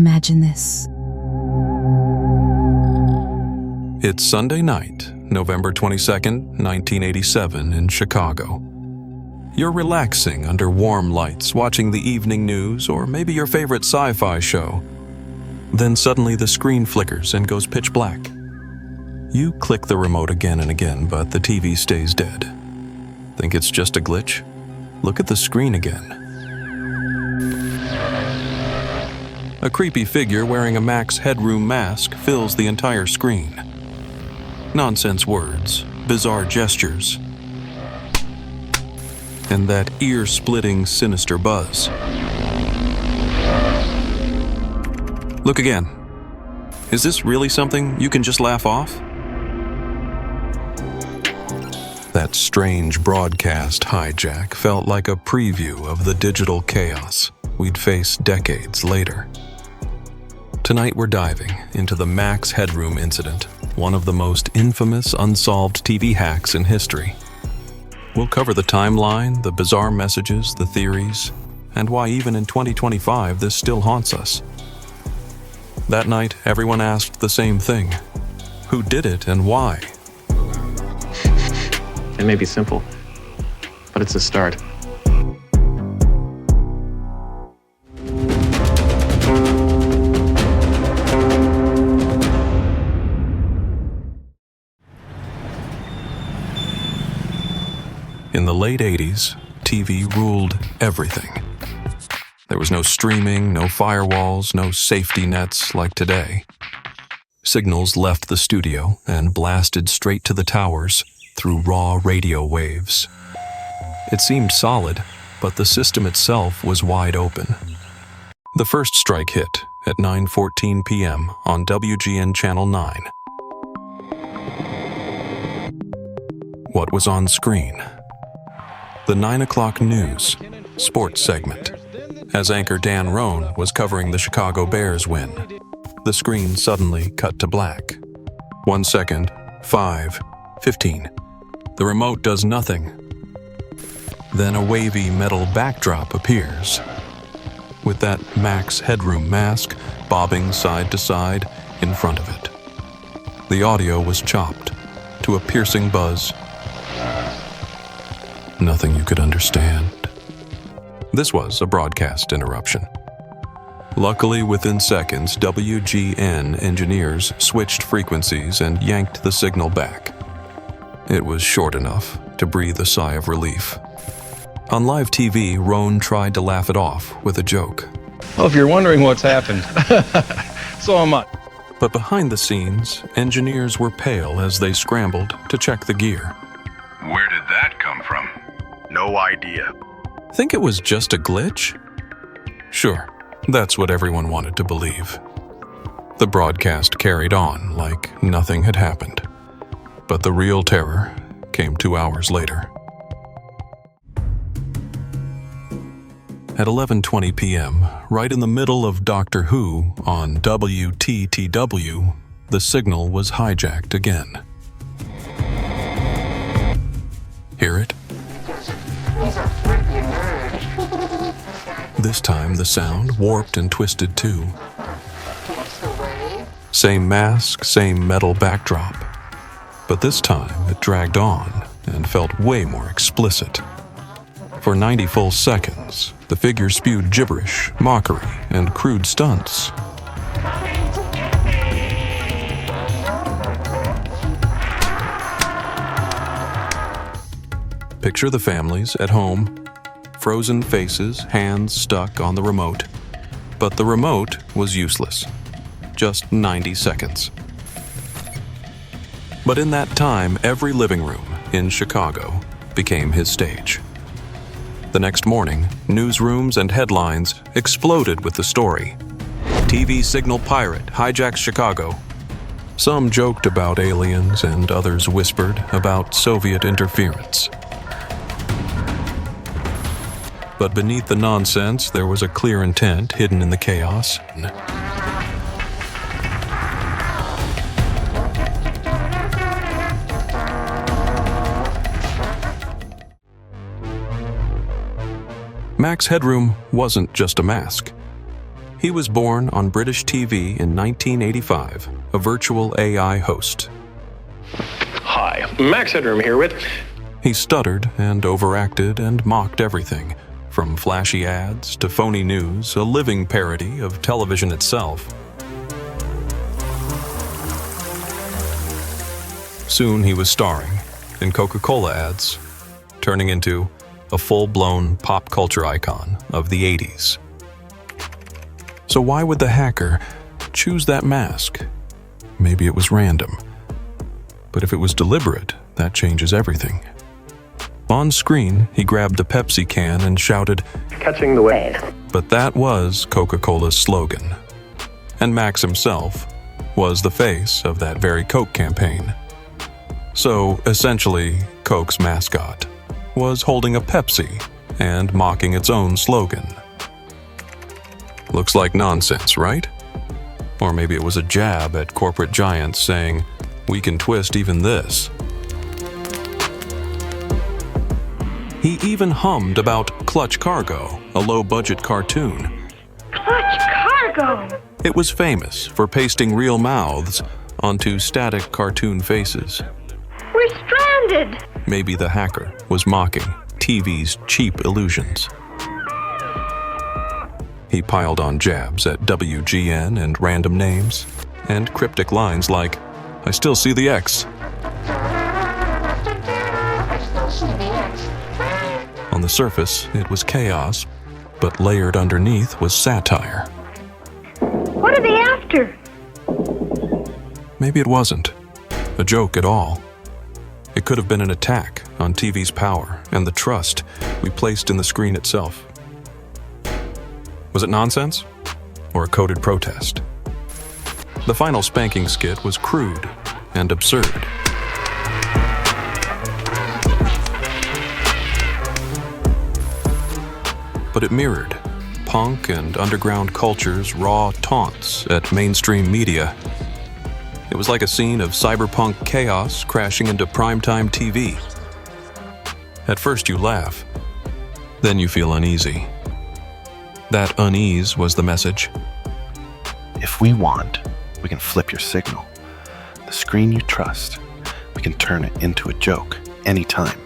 imagine this. It's Sunday night, November 22nd, 1987 in Chicago. You're relaxing under warm lights, watching the evening news or maybe your favorite sci-fi show. Then suddenly the screen flickers and goes pitch black. You click the remote again and again, but the TV stays dead. Think it's just a glitch? Look at the screen again. A creepy figure wearing a Max Headroom mask fills the entire screen. Nonsense words, bizarre gestures, and that ear-splitting, sinister buzz. Look again. Is this really something you can just laugh off? That strange broadcast hijack felt like a preview of the digital chaos we'd face decades later. Tonight we're diving into the Max Headroom incident, one of the most infamous unsolved TV hacks in history. We'll cover the timeline, the bizarre messages, the theories, and why even in 2025 this still haunts us. That night, everyone asked the same thing. Who did it and why? It may be simple, but it's a start. In the late 80s, TV ruled everything. There was no streaming, no firewalls, no safety nets like today. Signals left the studio and blasted straight to the towers through raw radio waves. It seemed solid, but the system itself was wide open. The first strike hit at 9:14 p.m. on WGN Channel 9. What was on screen? The 9 o'clock news, sports segment. As anchor Dan Roan was covering the Chicago Bears win, the screen suddenly cut to black. 1 second, 5, 15. The remote does nothing. Then a wavy metal backdrop appears, with that Max Headroom mask bobbing side to side in front of it. The audio was chopped to a piercing buzz. Nothing you could understand. This was a broadcast interruption. Luckily, within seconds, WGN engineers switched frequencies and yanked the signal back. It was short enough to breathe a sigh of relief. On live TV, Roan tried to laugh it off with a joke. Well, if you're wondering what's happened, so am I. But behind the scenes, engineers were pale as they scrambled to check the gear. Where did that come from? No idea. Think it was just a glitch? Sure, that's what everyone wanted to believe. The broadcast carried on like nothing had happened. But the real terror came 2 hours later. At 11:20 p.m., right in the middle of Doctor Who on WTTW, the signal was hijacked again. Hear it? This time the sound warped and twisted too. Same mask, same metal backdrop. But this time it dragged on and felt way more explicit. For 90 full seconds, the figure spewed gibberish, mockery, and crude stunts. Picture the families at home, frozen faces, hands stuck on the remote. But the remote was useless. Just 90 seconds. But in that time, every living room in Chicago became his stage. The next morning, newsrooms and headlines exploded with the story. TV signal pirate hijacks Chicago. Some joked about aliens and others whispered about Soviet interference. But beneath the nonsense, there was a clear intent hidden in the chaos. Max Headroom wasn't just a mask. He was born on British TV in 1985, a virtual AI host. Hi, Max Headroom here with... He stuttered and overacted and mocked everything, from flashy ads to phony news, a living parody of television itself. Soon he was starring in Coca-Cola ads, turning into a full-blown pop culture icon of the 80s. So why would the hacker choose that mask? Maybe it was random. But if it was deliberate, that changes everything. On screen, he grabbed a Pepsi can and shouted, Catching the wave. but that was Coca-Cola's slogan. And Max himself was the face of that very Coke campaign. So, essentially, Coke's mascot was holding a Pepsi and mocking its own slogan. Looks like nonsense, right? Or maybe it was a jab at corporate giants saying, we can twist even this. He even hummed about Clutch Cargo, a low-budget cartoon. Clutch Cargo! It was famous for pasting real mouths onto static cartoon faces. We're stranded! Maybe the hacker was mocking TV's cheap illusions. He piled on jabs at WGN and random names, and cryptic lines like, I still see the X. On the surface, it was chaos, but layered underneath was satire. What are they after? Maybe it wasn't a joke at all. It could have been an attack on TV's power and the trust we placed in the screen itself. Was it nonsense? Or a coded protest? The final spanking skit was crude and absurd. But it mirrored punk and underground culture's raw taunts at mainstream media. It was like a scene of cyberpunk chaos crashing into primetime TV. At first you laugh, then you feel uneasy. That unease was the message. If we want, we can flip your signal. The screen you trust, we can turn it into a joke anytime.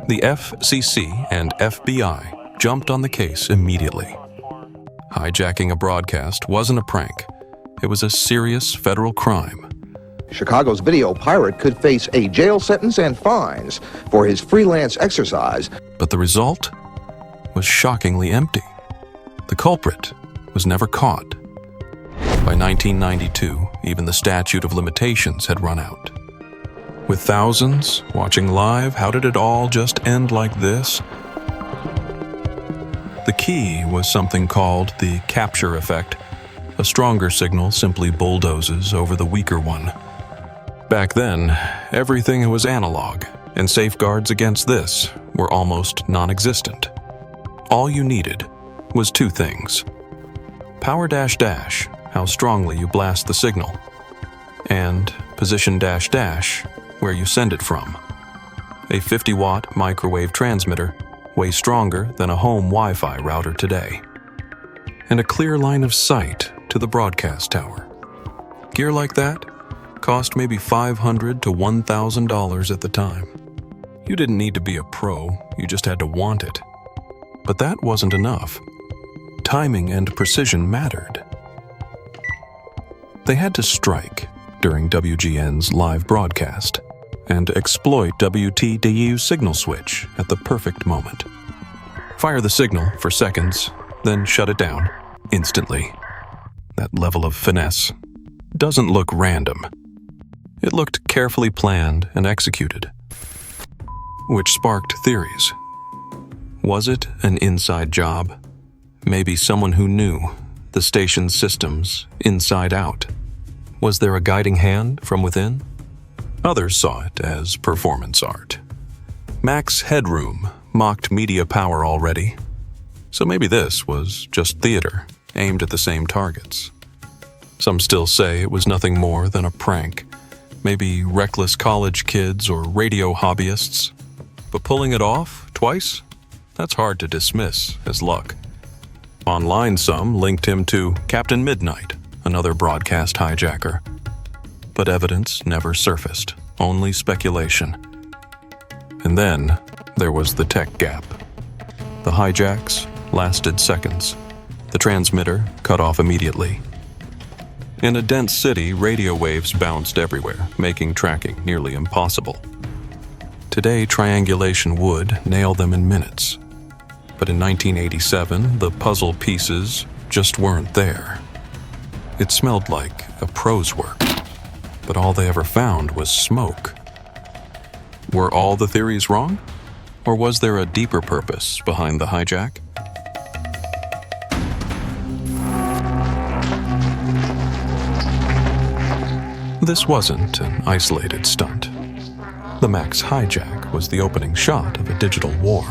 The FCC and FBI jumped on the case immediately. Hijacking a broadcast wasn't a prank. It was a serious federal crime. Chicago's video pirate could face a jail sentence and fines for his freelance exercise. But the result was shockingly empty. The culprit was never caught. By 1992, even the statute of limitations had run out. With thousands watching live, how did it all just end like this? The key was something called the capture effect. A stronger signal simply bulldozes over the weaker one. Back then, everything was analog, and safeguards against this were almost non-existent. All you needed was two things. Power dash dash, how strongly you blast the signal, and position dash dash, where you send it from. A 50-watt microwave transmitter, way stronger than a home Wi-Fi router today. And a clear line of sight to the broadcast tower. Gear like that cost maybe $500 to $1,000 at the time. You didn't need to be a pro, you just had to want it. But that wasn't enough. Timing and precision mattered. They had to strike during WGN's live broadcast and exploit WTDU's signal switch at the perfect moment. Fire the signal for seconds, then shut it down instantly. That level of finesse doesn't look random. It looked carefully planned and executed, which sparked theories. Was it an inside job? Maybe someone who knew the station's systems inside out. Was there a guiding hand from within? Others saw it as performance art. Max Headroom mocked media power already, so maybe this was just theater aimed at the same targets. Some still say it was nothing more than a prank, maybe reckless college kids or radio hobbyists. But pulling it off twice? That's hard to dismiss as luck. Online, some linked him to Captain Midnight, another broadcast hijacker. But evidence never surfaced, only speculation. And then there was the tech gap. The hijacks lasted seconds. The transmitter cut off immediately. In a dense city, radio waves bounced everywhere, making tracking nearly impossible. Today, triangulation would nail them in minutes. But in 1987, the puzzle pieces just weren't there. It smelled like a pro's work, but all they ever found was smoke. Were all the theories wrong? Or was there a deeper purpose behind the hijack? This wasn't an isolated stunt. The Max hijack was the opening shot of a digital war.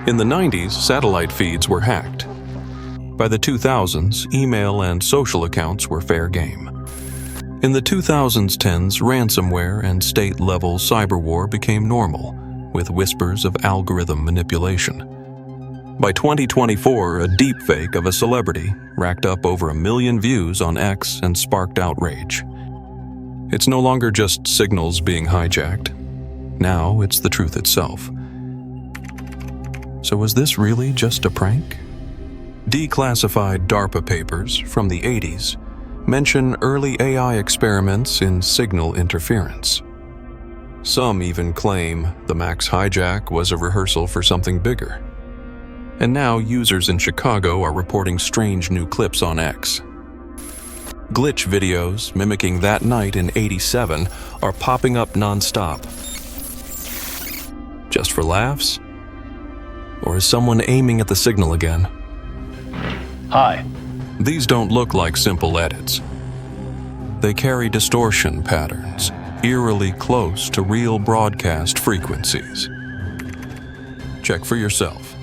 In the 90s, satellite feeds were hacked. By the 2000s, email and social accounts were fair game. In the 2010s, ransomware and state-level cyberwar became normal, with whispers of algorithm manipulation. By 2024, a deepfake of a celebrity racked up over 1 million views on X and sparked outrage. It's no longer just signals being hijacked. Now it's the truth itself. So was this really just a prank? Declassified DARPA papers from the 80s mention early AI experiments in signal interference. Some even claim the Max hijack was a rehearsal for something bigger. And now users in Chicago are reporting strange new clips on X. Glitch videos mimicking that night in '87 are popping up non-stop. Just for laughs? Or is someone aiming at the signal again? Hi. These don't look like simple edits. They carry distortion patterns, eerily close to real broadcast frequencies. Check for yourself.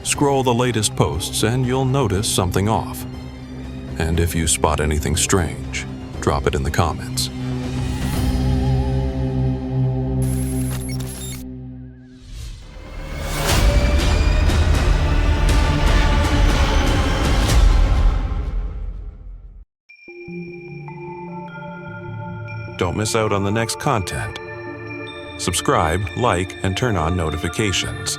Scroll the latest posts and you'll notice something off. And if you spot anything strange, drop it in the comments. Don't miss out on the next content. Subscribe, like, and turn on notifications.